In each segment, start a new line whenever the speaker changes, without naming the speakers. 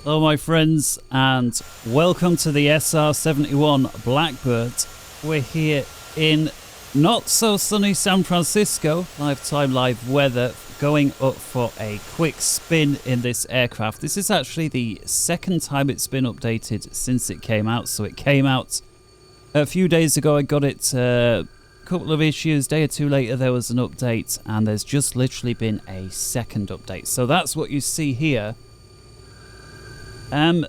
Hello my friends and welcome to the SR-71 Blackbird. We're here in not so sunny San Francisco, lifetime live weather, going up for a quick spin in this aircraft. This is actually the second time it's been updated since it came out. So it came out a few days ago. I got it a couple of issues, day or two later there was an update, and there's just literally been a second update. So that's what you see here.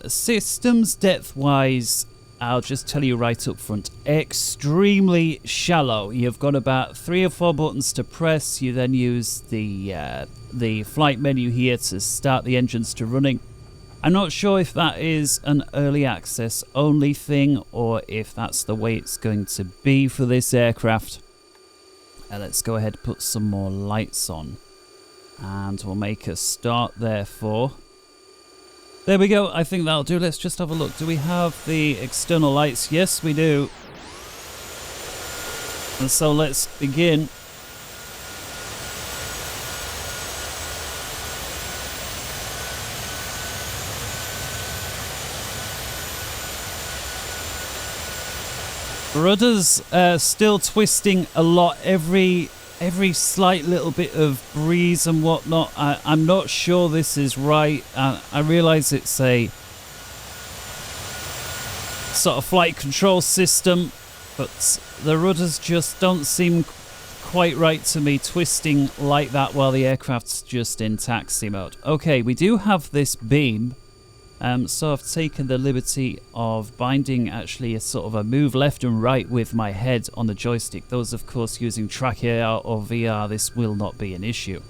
Systems depth wise, I'll just tell you right up front, extremely shallow. You've got about 3 or 4 buttons to press. You then use the flight menu here to start the engines to running. I'm not sure if that is an early access only thing or if that's the way it's going to be for this aircraft. Let's go ahead and put some more lights on and we'll make a start therefore. There we go, I think that'll do. Let's just have a look. Do we have the external lights? Yes, we do. And so let's begin. Rudder's still twisting a lot. Every slight little bit of breeze and whatnot. I'm not sure this is right. I realise it's a sort of flight control system, but the rudders just don't seem quite right to me, twisting like that while the aircraft's just in taxi mode. Okay, we do have this beam. So I've taken the liberty of binding actually a sort of a move left and right with my head on the joystick. Those of course using track AR or VR, this will not be an issue.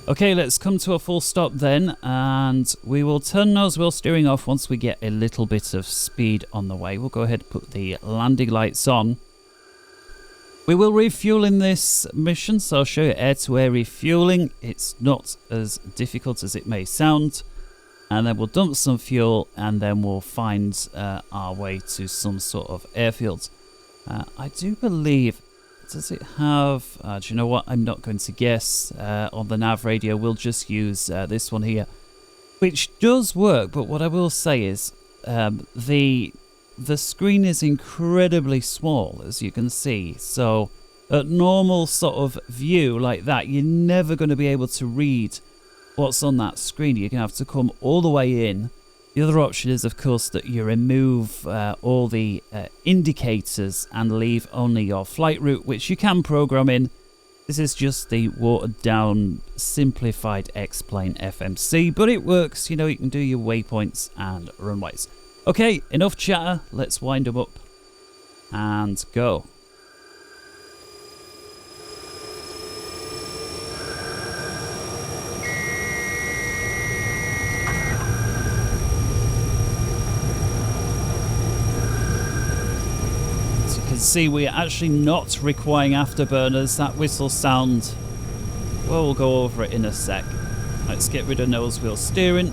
Okay, let's come to a full stop then, and we will turn nose wheel steering off once we get a little bit of speed on the way. We'll go ahead and put the landing lights on. We will refuel in this mission, so I'll show you air-to-air refueling. It's not as difficult as it may sound. And then we'll dump some fuel and then we'll find our way to some sort of airfield. I do believe, does it have, do you know what, I'm not going to guess. On the nav radio we'll just use this one here, which does work, but what I will say is the screen is incredibly small, as you can see. So at normal sort of view like that, you're never going to be able to read what's on that screen. You're going to have to come all the way in. The other option is, of course, that you remove all the indicators and leave only your flight route, which you can program in. This is just the watered down, simplified Xplane FMC, but it works. You know, you can do your waypoints and runways. Okay, enough chatter. Let's wind them up and go. See, we're actually not requiring afterburners. That whistle sound, well, we'll go over it in a sec. Let's get rid of nose wheel steering.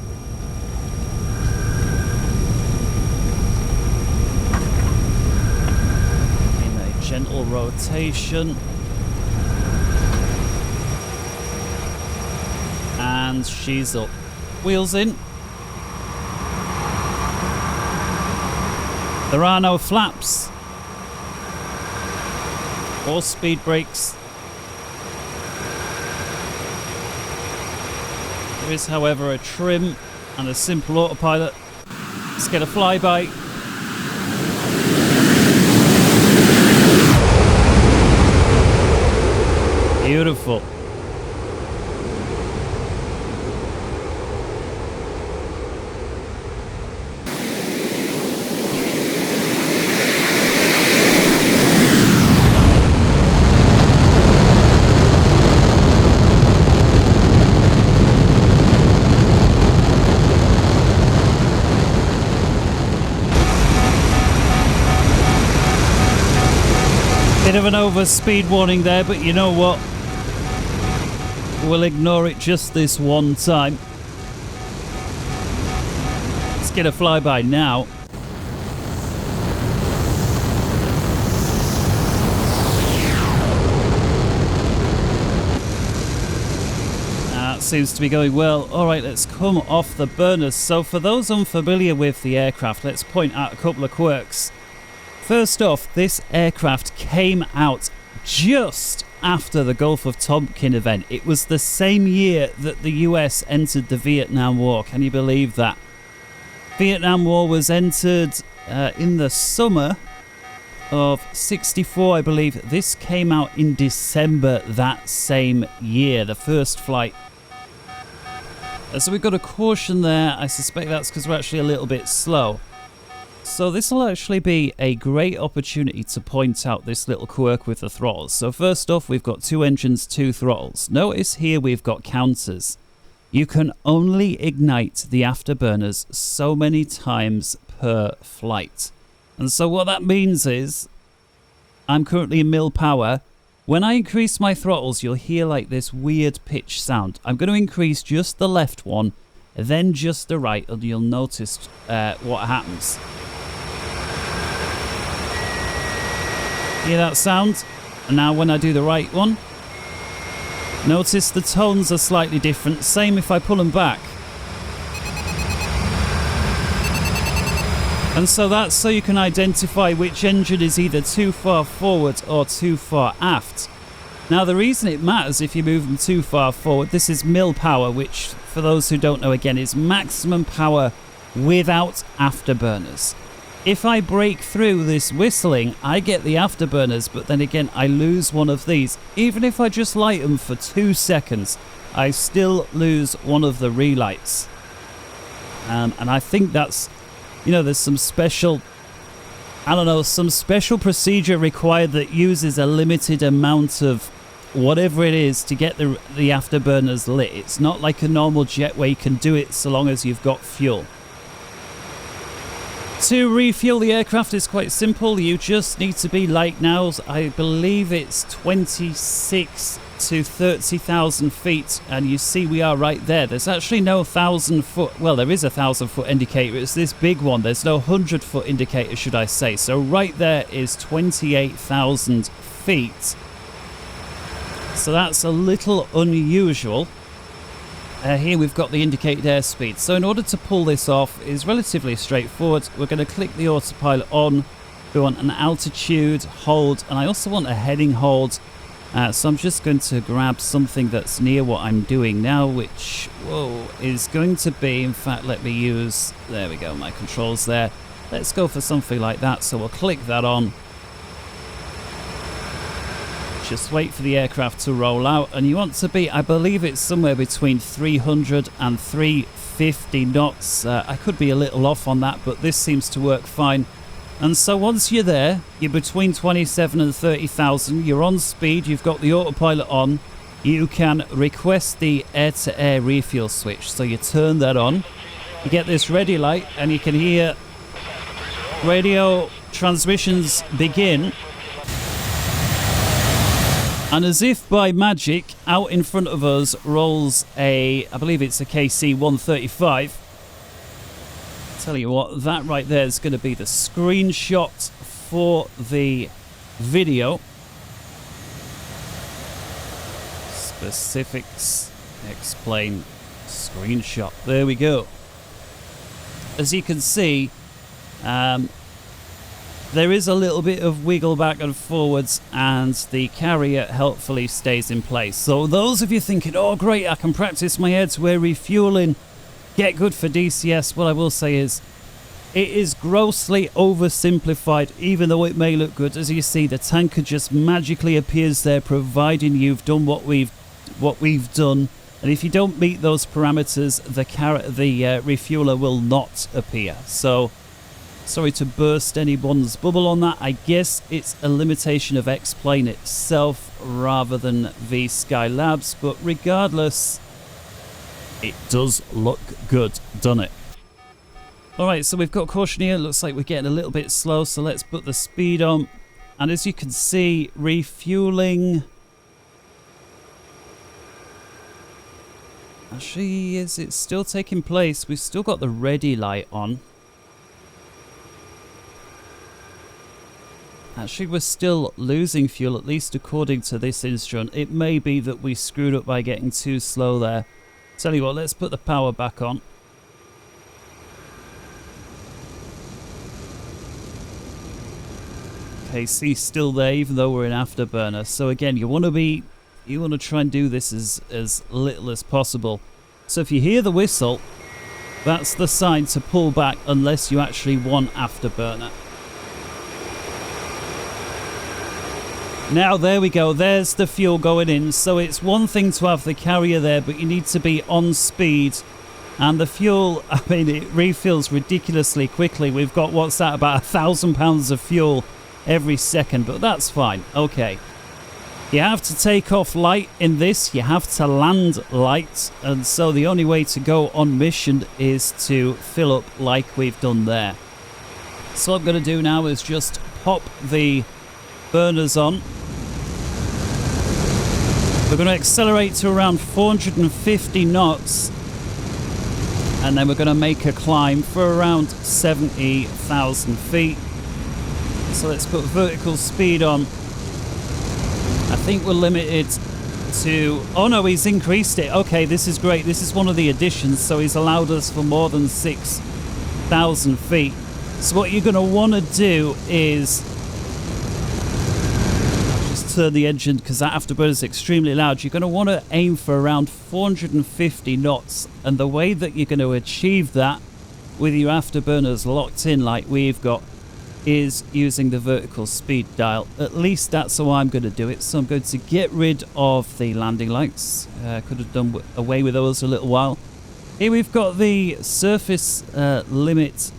In a gentle rotation. And she's up. Wheels in. There are no flaps or speed brakes. There is, however, a trim and a simple autopilot. Let's get a flyby. Beautiful. Bit of an overspeed warning there, but you know what? We'll ignore it just this one time. Let's get a flyby now. seems to be going well. Alright, let's come off the burners. So for those unfamiliar with the aircraft, let's point out a couple of quirks. First off, this aircraft came out just after the Gulf of Tonkin event. It was the same year that the US entered the Vietnam War. Can you believe that? Vietnam War was entered in the summer of 64, I believe. This came out in December that same year, the first flight. So we've got a caution there. I suspect that's because we're actually a little bit slow. So this will actually be a great opportunity to point out this little quirk with the throttles. So first off, we've got 2 engines, 2 throttles. Notice here we've got counters. You can only ignite the afterburners so many times per flight. And so what that means is, I'm currently in mil power. When I increase my throttles, you'll hear like this weird pitch sound. I'm going to increase just the left one, then just the right, and you'll notice what happens. Hear that sound? And now when I do the right one, notice the tones are slightly different. Same if I pull them back. And so that's so you can identify which engine is either too far forward or too far aft. Now the reason it matters if you move them too far forward, this is mil power, which for those who don't know again is maximum power without afterburners. If I break through this whistling, I get the afterburners, but then again I lose one of these. Even if I just light them for 2 seconds, I still lose one of the relights. And I think that's, you know, there's some special, I don't know, some special procedure required that uses a limited amount of whatever it is to get the afterburners lit. It's not like a normal jet where you can do it so long as you've got fuel. To refuel the aircraft is quite simple. You just need to be like now, I believe it's 26 to 30,000 feet, and you see we are right there. There's actually no 1,000 foot, well, there is a 1,000 foot indicator. It's this big one. There's no 100 foot indicator, should I say. So right there is 28,000 feet. So that's a little unusual. Here we've got the indicated airspeed. So in order to pull this off is relatively straightforward. We're going to click the autopilot on. We want an altitude hold, and I also want a heading hold. So I'm just going to grab something that's near what I'm doing now, which, whoa, is going to be, in fact, let me use, there we go, my controls there. Let's go for something like that. So we'll click that on. Just wait for the aircraft to roll out, and you want to be, I believe it's somewhere between 300 and 350 knots. I could be a little off on that, but this seems to work fine. And so once you're there, you're between 27 and 30,000, you're on speed, you've got the autopilot on, you can request the air-to-air refuel switch. So you turn that on, you get this ready light, and you can hear radio transmissions begin. And as if by magic, out in front of us rolls I believe it's a KC-135. Tell you what, that right there is going to be the screenshot for the video. Specifics, Xplane, screenshot. There we go. As you can see, there is a little bit of wiggle back and forwards, and the carrier helpfully stays in place. So those of you thinking, oh great, I can practice my air-to-air refueling, get good for DCS, what I will say is, it is grossly oversimplified, even though it may look good. As you see, the tanker just magically appears there, providing you've done what we've done. And if you don't meet those parameters, the refueler will not appear. So, sorry to burst anyone's bubble on that. I guess it's a limitation of Xplane itself rather than VSkyLabs, but regardless, it does look good, doesn't it? Alright, so we've got caution here. Looks like we're getting a little bit slow, so let's put the speed on. And as you can see, refueling. Actually, is it still taking place? We've still got the ready light on. Actually, we're still losing fuel, at least according to this instrument. It may be that we screwed up by getting too slow there. Tell you what, let's put the power back on. Okay, see, still there, even though we're in afterburner. So again, you want to try and do this as little as possible. So if you hear the whistle, that's the sign to pull back unless you actually want afterburner. Now there we go, there's the fuel going in. So it's one thing to have the carrier there, but you need to be on speed. And the fuel, I mean, it refills ridiculously quickly. We've got, what's that, about 1,000 pounds of fuel every second, but that's fine. Okay. You have to take off light in this, you have to land light, and so the only way to go on mission is to fill up like we've done there. So what I'm going to do now is just pop the burners on. We're going to accelerate to around 450 knots, and then we're going to make a climb for around 70,000 feet. So let's put vertical speed on. I think we're limited to... Oh no, he's increased it. Okay, this is great. This is one of the additions, so he's allowed us for more than 6,000 feet. So what you're going to want to do is... just turn the engine because that afterburner is extremely loud. You're going to want to aim for around 450 knots. And the way that you're going to achieve that with your afterburners locked in like we've got is using the vertical speed dial. At least that's how I'm going to do it. So I'm going to get rid of the landing lights. Could have done away with those a little while. Here we've got the surface limit.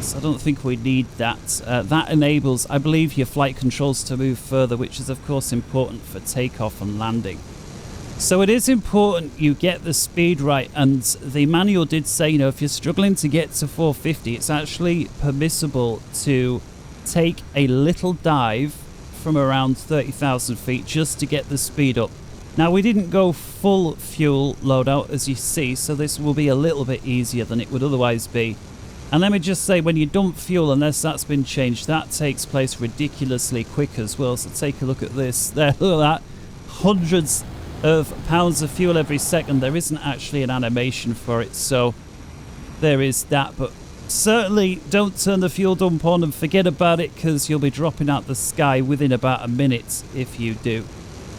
So I don't think we need that. That enables, I believe, your flight controls to move further, which is of course important for takeoff and landing. So it is important you get the speed right, and the manual did say, you know, if you're struggling to get to 450, it's actually permissible to take a little dive from around 30,000 feet just to get the speed up. Now, we didn't go full fuel loadout, as you see, so this will be a little bit easier than it would otherwise be. And let me just say, when you dump fuel, unless that's been changed, that takes place ridiculously quick as well. So take a look at this. There, look at that. Hundreds of pounds of fuel every second. There isn't actually an animation for it, so there is that. But certainly don't turn the fuel dump on and forget about it, because you'll be dropping out the sky within about a minute if you do.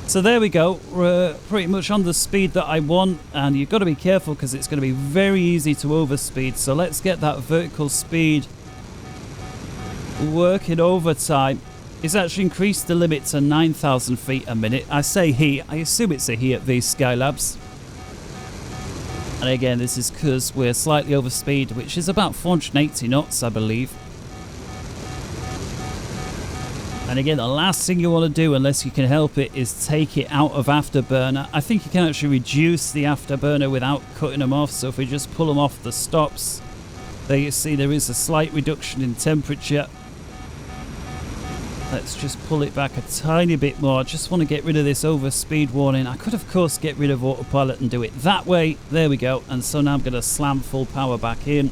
So there we go. We're pretty much on the speed that I want, and you've got to be careful because it's going to be very easy to overspeed. So let's get that vertical speed working overtime. It's actually increased the limit to 9,000 feet a minute. I say he, I assume it's a he at VSkyLabs. And again, this is because we're slightly over speed, which is about 480 knots, I believe. And again, the last thing you want to do, unless you can help it, is take it out of afterburner. I think you can actually reduce the afterburner without cutting them off. So if we just pull them off the stops, there you see there is a slight reduction in temperature. Let's just pull it back a tiny bit more. I just want to get rid of this overspeed warning. I could, of course, get rid of autopilot and do it that way. There we go. And so now I'm going to slam full power back in.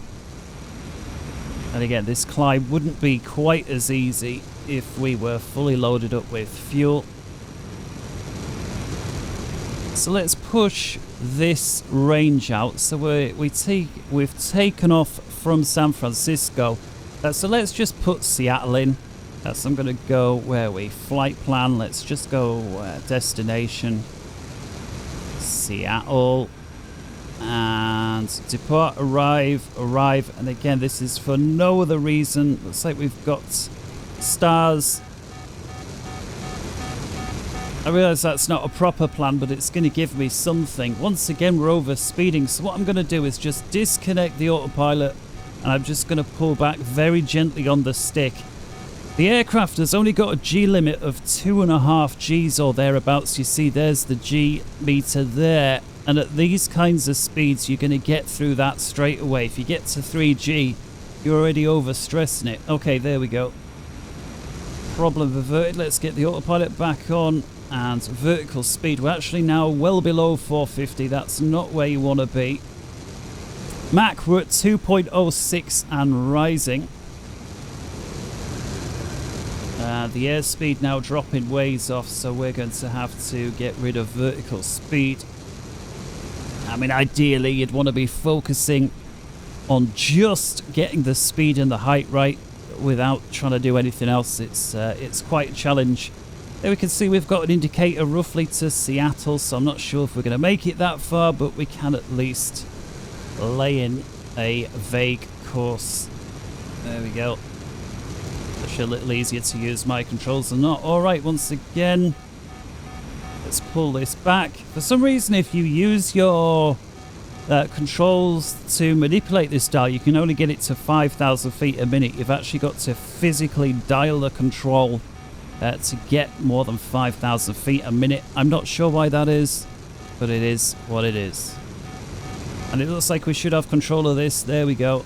And again, this climb wouldn't be quite as easy if we were fully loaded up with fuel. So let's push this range out. So we've taken off from San Francisco. So let's just put Seattle in. So I'm going to go, where are we? Flight plan. Let's just go destination Seattle. And depart, arrive. And again, this is for no other reason. Looks like we've got stars. I realize that's not a proper plan, but it's going to give me something. Once again, we're over speeding. So what I'm going to do is just disconnect the autopilot, and I'm just going to pull back very gently on the stick. The aircraft has only got a G limit of 2.5 Gs or thereabouts. You see, there's the G meter there. And at these kinds of speeds, you're going to get through that straight away. If you get to 3G, you're already overstressing it. Okay, there we go. Problem averted. Let's get the autopilot back on. And vertical speed. We're actually now well below 450. That's not where you want to be. Mach, we're at 2.06 and rising. The airspeed now dropping ways off, so we're going to have to get rid of vertical speed. I mean, ideally, you'd want to be focusing on just getting the speed and the height right without trying to do anything else. It's quite a challenge. There we can see we've got an indicator roughly to Seattle, so I'm not sure if we're going to make it that far, but we can at least lay in a vague course. There we go. Actually a little easier to use my controls than not. Alright, once again, let's pull this back. For some reason, if you use your controls to manipulate this dial, you can only get it to 5,000 feet a minute. You've actually got to physically dial the control to get more than 5,000 feet a minute. I'm not sure why that is, but it is what it is. And it looks like we should have control of this. There we go.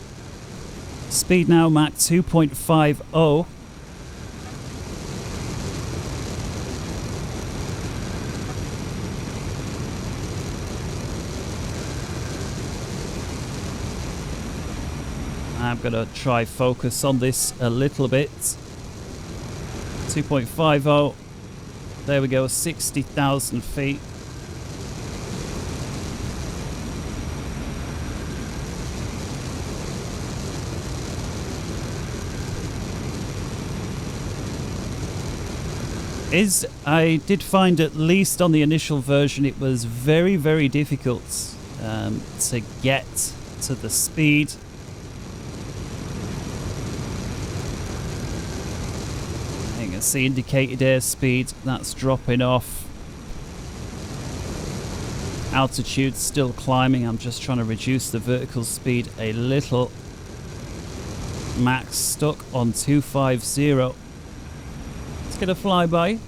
Speed now, Mach 2.50. I'm going to try focus on this a little bit. 2.50. There we go, 60,000 feet. I did find, at least on the initial version, it was very, very difficult to get to the speed. You can see indicated airspeed, that's dropping off. Altitude still climbing. I'm just trying to reduce the vertical speed a little. Max stuck on 250. Let's get a flyby.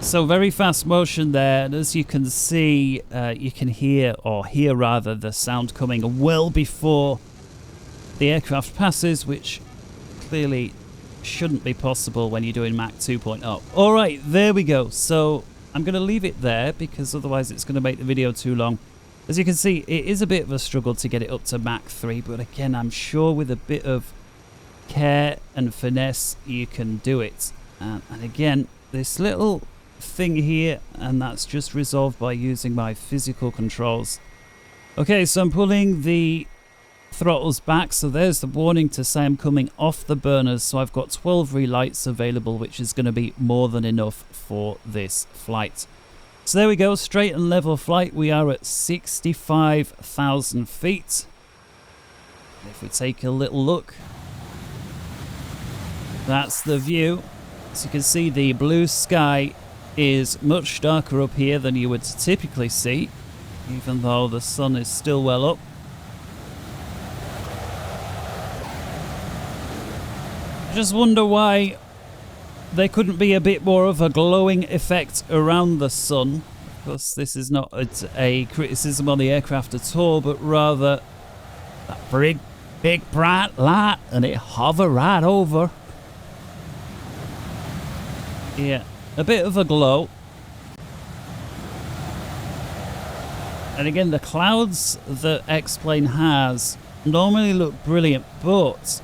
So very fast motion there, and as you can see, you can hear rather, the sound coming well before the aircraft passes, which clearly shouldn't be possible when you're doing Mach 2.0. Alright, there we go. So I'm going to leave it there because otherwise it's going to make the video too long. As you can see, it is a bit of a struggle to get it up to Mach 3, but again, I'm sure with a bit of care and finesse, you can do it. And again, this little thing here, and that's just resolved by using my physical controls. Okay, so I'm pulling the throttles back, so there's the warning to say I'm coming off the burners, so I've got 12 relights available, which is going to be more than enough for this flight. So there we go, straight and level flight. We are at 65,000 feet. If we take a little look, that's the view. As you can see, the blue sky is much darker up here than you would typically see, even though the sun is still well up. I just wonder why there couldn't be a bit more of a glowing effect around the sun. Of course, this is not a criticism on the aircraft at all, but rather that big bright light, and it hover right over. Yeah, a bit of a glow. And again, the clouds that Xplane has normally look brilliant, but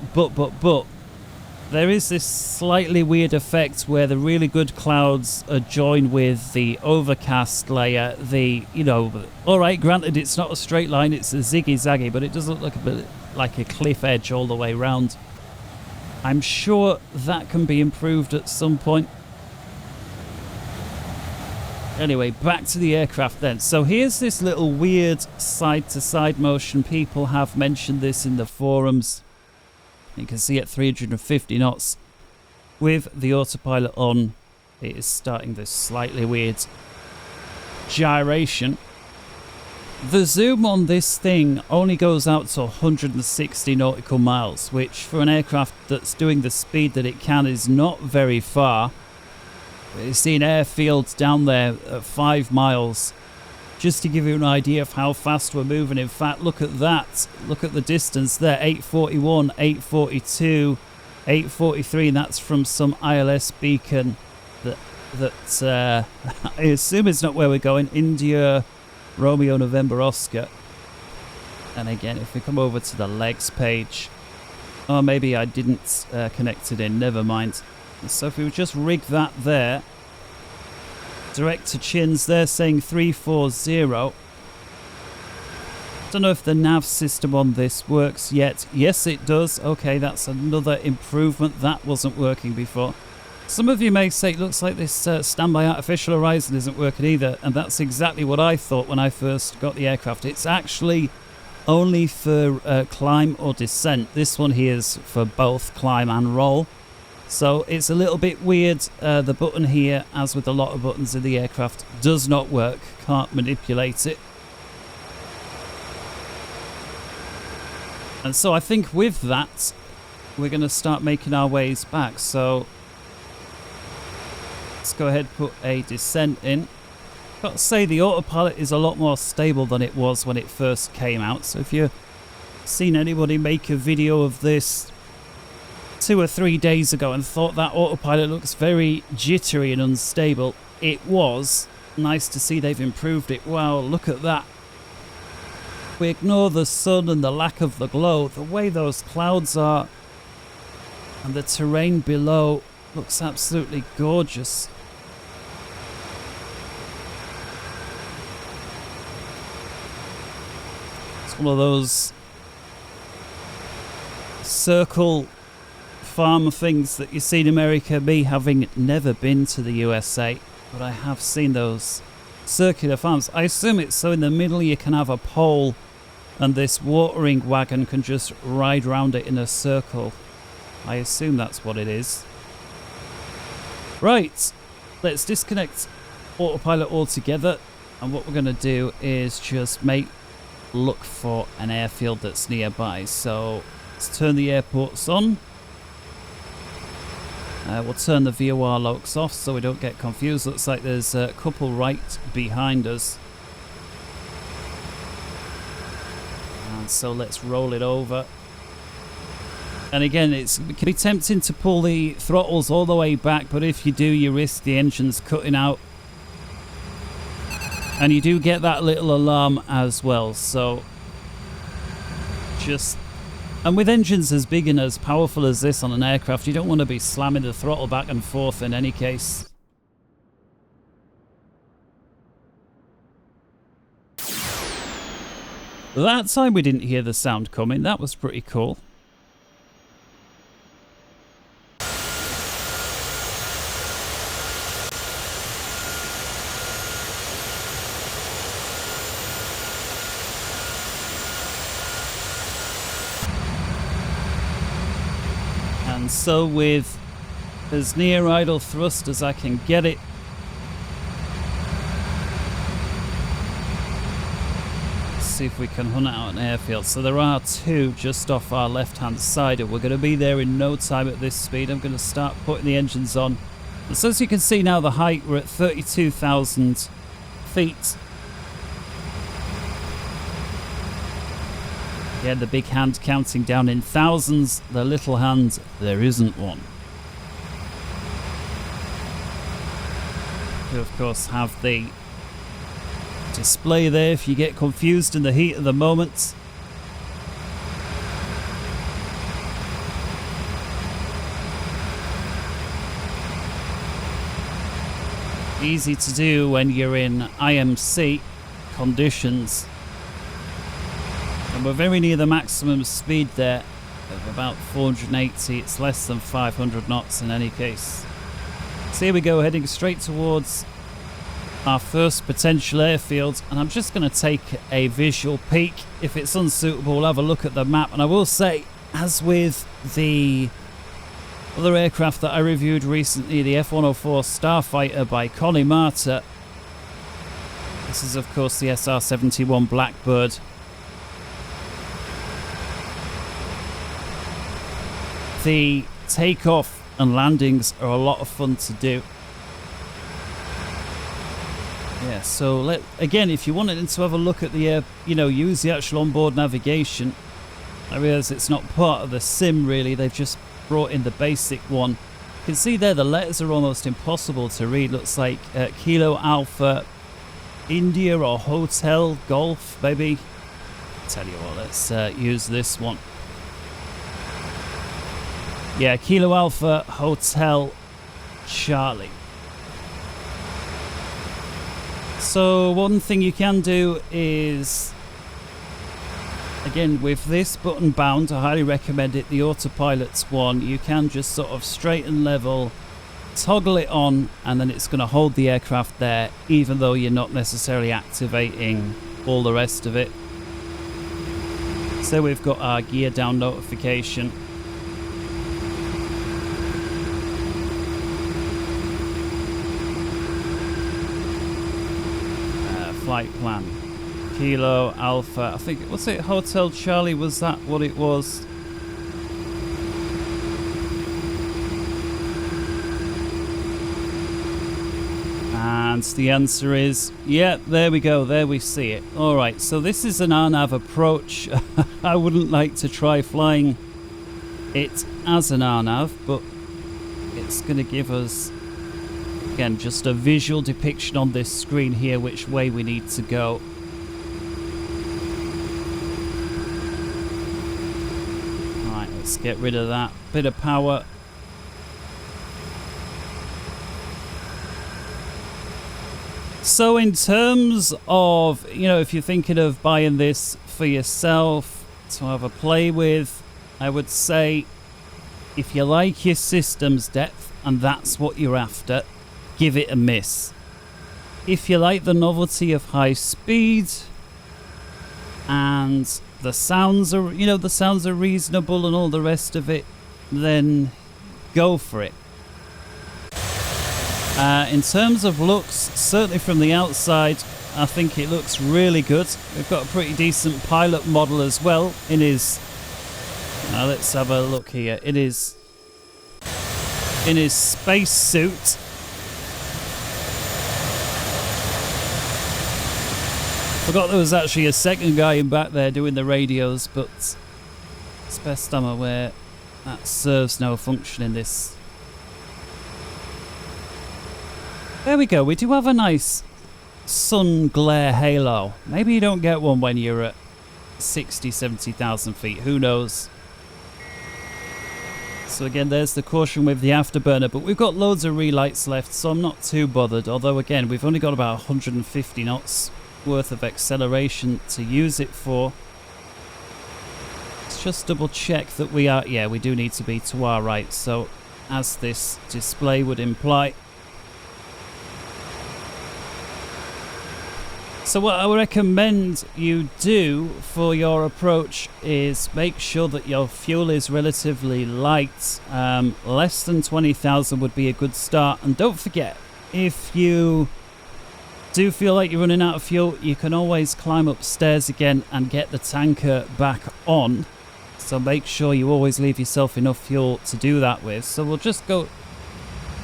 there is this slightly weird effect where the really good clouds are joined with the overcast layer. Alright, granted it's not a straight line, it's a ziggy-zaggy, but it does look like a bit like a cliff edge all the way round. I'm sure that can be improved at some point. Anyway, back to the aircraft then. So here's this little weird side-to-side motion. People have mentioned this in the forums. You can see at 350 knots with the autopilot on, it is starting this slightly weird gyration. The zoom on this thing only goes out to 160 nautical miles, which for an aircraft that's doing the speed that it can is not very far. You see an airfield down there at 5 miles. Just to give you an idea of how fast we're moving. In fact, look at that. Look at the distance there. 841, 842, 843. And that's from some ILS beacon that I assume is not where we're going. India, Romeo, November, Oscar. And again, if we come over to the legs page. Oh, maybe I didn't connect it in. Never mind. So if we would just rig that there, direct to chins, they're saying 340. Don't know if the nav system on this works yet. Yes, it does. Okay, that's another improvement. That wasn't working before. Some of you may say it looks like this standby artificial horizon isn't working either, and that's exactly what I thought when I first got the aircraft. It's actually only for climb or descent. This one here is for both climb and roll. So it's a little bit weird. The button here, as with a lot of buttons in the aircraft, does not work. Can't manipulate it. And so I think with that, we're going to start making our ways back. So let's go ahead and put a descent in. Got to say, the autopilot is a lot more stable than it was when it first came out. So if you've seen anybody make a video of this 2 or 3 days ago and thought that autopilot looks very jittery and unstable, it was. Nice to see they've improved it. Wow, look at that. If we ignore the sun and the lack of the glow, the way those clouds are and the terrain below looks absolutely gorgeous. It's one of those circle farm things that you see in America. Me having never been to the USA, but I have seen those circular farms. I assume it's so in the middle you can have a pole and this watering wagon can just ride around it in a circle. I assume that's what it is. Right, let's disconnect autopilot altogether, and what we're going to do is just look for an airfield that's nearby. So let's turn the airports on. We'll turn the VOR locks off so we don't get confused. Looks like there's a couple right behind us. And so let's roll it over. And again, it can be tempting to pull the throttles all the way back, but if you do, you risk the engines cutting out. And you do get that little alarm as well. So and with engines as big and as powerful as this on an aircraft, you don't want to be slamming the throttle back and forth in any case. That time we didn't hear the sound coming. That was pretty cool. And so with as near idle thrust as I can get it, let's see if we can hunt out an airfield. So there are two just off our left hand side, and we're going to be there in no time at this speed. I'm going to start putting the engines on. And so as you can see now, the height, we're at 32,000 feet. Yeah, the big hand counting down in thousands, the little hand, there isn't one. You of course have the display there if you get confused in the heat of the moment. Easy to do when you're in IMC conditions. And we're very near the maximum speed there of about 480. It's less than 500 knots in any case. So here we go, heading straight towards our first potential airfield. And I'm just going to take a visual peek. If it's unsuitable, we'll have a look at the map. And I will say, as with the other aircraft that I reviewed recently, the F-104 Starfighter by Marta. This is, of course, the SR-71 Blackbird. The takeoff and landings are a lot of fun to do. Yeah, so again, if you wanted to have a look at the use the actual onboard navigation. I realise it's not part of the sim really, they've just brought in the basic one. You can see there the letters are almost impossible to read. Looks like Kilo Alpha India or Hotel Golf maybe. Tell you what, let's use this one. Yeah, Kilo Alpha Hotel Charlie. So one thing you can do is, again, with this button bound, I highly recommend it, the autopilot's one, you can just sort of straighten level, toggle it on, and then it's going to hold the aircraft there, even though you're not necessarily activating all the rest of it. So we've got our gear down notification. Flight plan. Kilo, Alpha, I think, what's it, Hotel Charlie, was that what it was? And the answer is, yeah, there we go, there we see it. Alright, so this is an RNAV approach. I wouldn't like to try flying it as an RNAV, but it's going to give us, again, just a visual depiction on this screen here which way we need to go. Alright, let's get rid of that bit of power. So in terms of, you know, if you're thinking of buying this for yourself to have a play with, I would say if you like your system's depth and that's what you're after, give it a miss. If you like the novelty of high speed and the sounds are, you know, the sounds are reasonable and all the rest of it, then go for it. In terms of looks, certainly from the outside, I think it looks really good. We've got a pretty decent pilot model as well in his, let's have a look here, in his space suit. Forgot there was actually a second guy in back there doing the radios, but as best I'm aware, that serves no function in this. There we go, we do have a nice sun glare halo. Maybe you don't get one when you're at 60, 70,000 feet, who knows. So again, there's the caution with the afterburner, but we've got loads of relights left, so I'm not too bothered. Although again, we've only got about 150 knots worth of acceleration to use it for. Let's just double check that we are, yeah, we do need to be to our right, so as this display would imply. So what I would recommend you do for your approach is make sure that your fuel is relatively light. Less than 20,000 would be a good start. And don't forget, if you do feel like you're running out of fuel, you can always climb upstairs again and get the tanker back on. So make sure you always leave yourself enough fuel to do that with. So we'll just go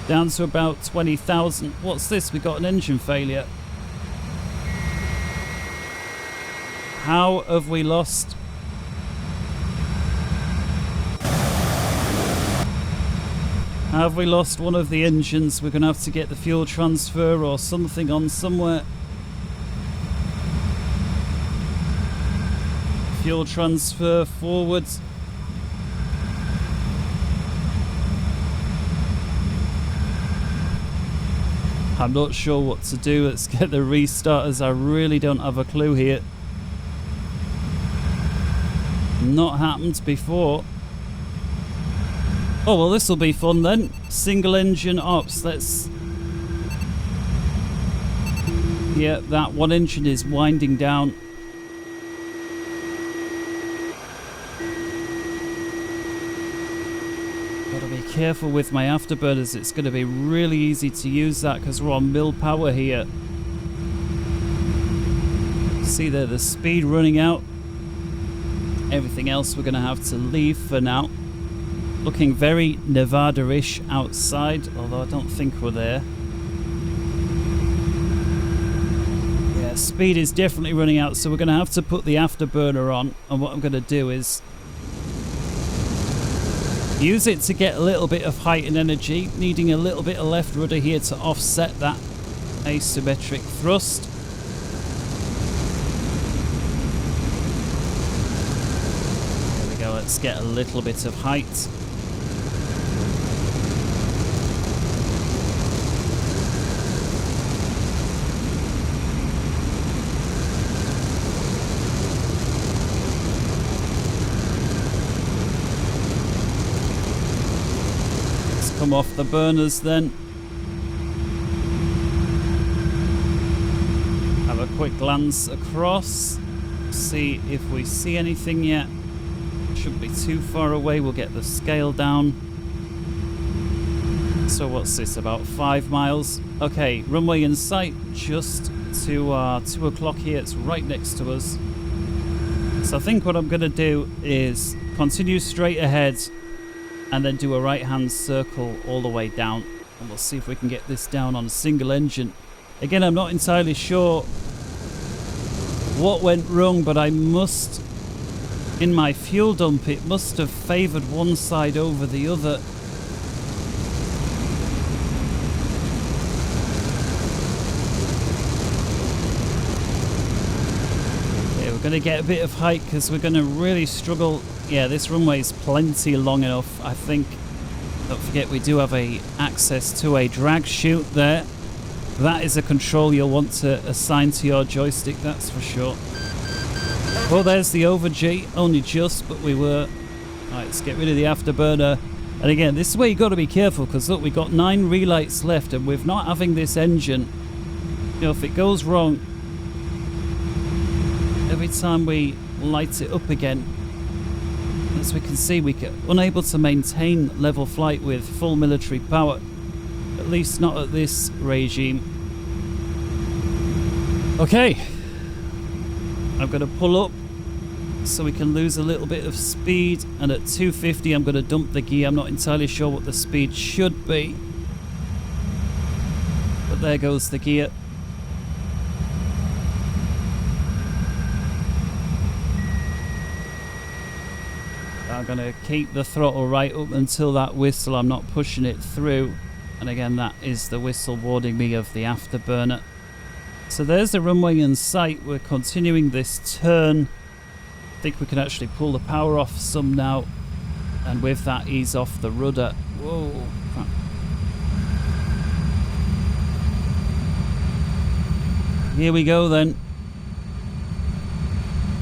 down to about 20,000. What's this? We got an engine failure. How have we lost? Have we lost one of the engines? We're going to have to get the fuel transfer or something on somewhere. Fuel transfer forwards. I'm not sure what to do. Let's get the restarters. I really don't have a clue here. Not happened before. Oh well, this will be fun then. Single engine ops. Let's. Yeah, that one engine is winding down. Gotta be careful with my afterburners. It's going to be really easy to use that because we're on mil power here. See there, the speed running out. Everything else we're going to have to leave for now. Looking very Nevada-ish outside, although I don't think we're there. Yeah, speed is definitely running out, so we're going to have to put the afterburner on. And what I'm going to do is use it to get a little bit of height and energy, needing a little bit of left rudder here to offset that asymmetric thrust. Let's get a little bit of height. come off the burners then. Have a quick glance across. See if we see anything yet. Shouldn't be too far away. We'll get the scale down. So what's this, about 5 miles? Okay, runway in sight, just to 2 o'clock here. It's right next to us. So I think what I'm going to do is continue straight ahead and then do a right-hand circle all the way down. And we'll see if we can get this down on a single engine. Again, I'm not entirely sure what went wrong, but I must, in my fuel dump, it must have favoured one side over the other. Going to get a bit of height because we're going to really struggle. Yeah, this runway is plenty long enough, I think. Don't forget we do have access to a drag chute there. That is a control you'll want to assign to your joystick, that's for sure. Well, there's the over G, only just, but we were. Alright, let's get rid of the afterburner. And again, this is where you've got to be careful because look, we've got 9 relights left and with not having this engine, you know, if it goes wrong, every time we light it up again, as we can see, we get unable to maintain level flight with full military power, at least not at this regime. Okay, I'm going to pull up so we can lose a little bit of speed, and at 250 I'm going to dump the gear. I'm not entirely sure what the speed should be, but there goes the gear. I'm going to keep the throttle right up until that whistle. I'm not pushing it through. And again, that is the whistle warning me of the afterburner. So there's the runway in sight. We're continuing this turn. I think we can actually pull the power off some now. And with that, ease off the rudder. Whoa. Crap. Here we go then.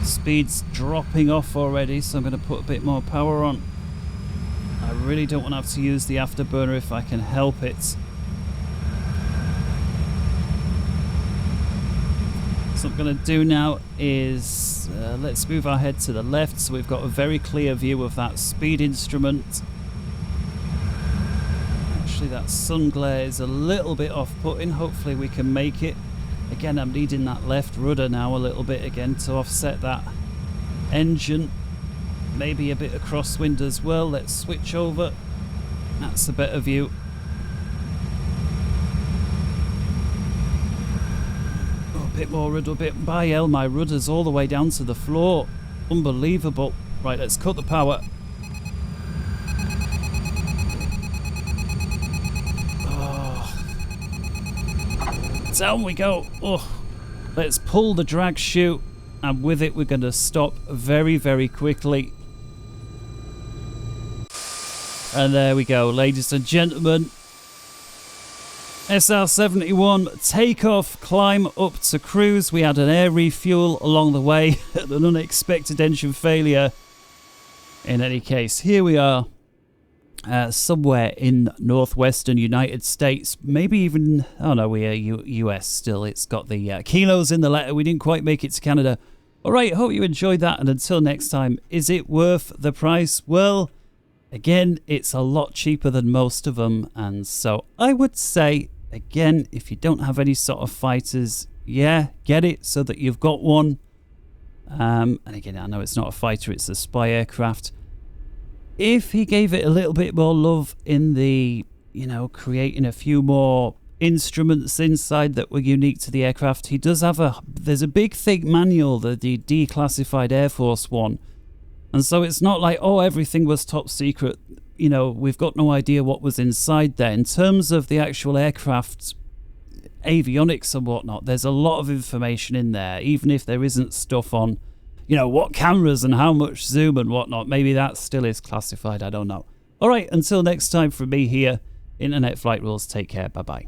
Speed's dropping off already, so I'm going to put a bit more power on. I really don't want to have to use the afterburner if I can help it. So what I'm going to do now is let's move our head to the left so we've got a very clear view of that speed instrument. Actually, that sun glare is a little bit off-putting. Hopefully we can make it. Again, I'm needing that left rudder now a little bit again to offset that engine. Maybe a bit of crosswind as well. Let's switch over. That's a better view. Oh, a bit more rudder, a bit. By hell, my rudder's all the way down to the floor. Unbelievable. Right, let's cut the power. Down we go. Oh, let's pull the drag chute, and with it we're going to stop very, very quickly. And there we go, ladies and gentlemen. SR-71 takeoff, climb up to cruise. We had an air refuel along the way, an unexpected engine failure. In any case, here we are. Somewhere in northwestern United States, maybe even, oh no, we are US still. It's got the kilos in the letter. We didn't quite make it to Canada. Alright, hope you enjoyed that, and until next time, is it worth the price? Well, again, it's a lot cheaper than most of them, and so I would say, again, if you don't have any sort of fighters, yeah, get it so that you've got one. And again, I know it's not a fighter, it's a spy aircraft. If he gave it a little bit more love in the, you know, creating a few more instruments inside that were unique to the aircraft, he does have there's a big thick manual, the declassified Air Force one. And so it's not like, oh, everything was top secret. You know, we've got no idea what was inside there. In terms of the actual aircraft avionics and whatnot, there's a lot of information in there, even if there isn't stuff on, you know, what cameras and how much zoom and whatnot. Maybe that still is classified, I don't know. Alright, until next time from me here, Internet Flight Rules, take care, bye-bye.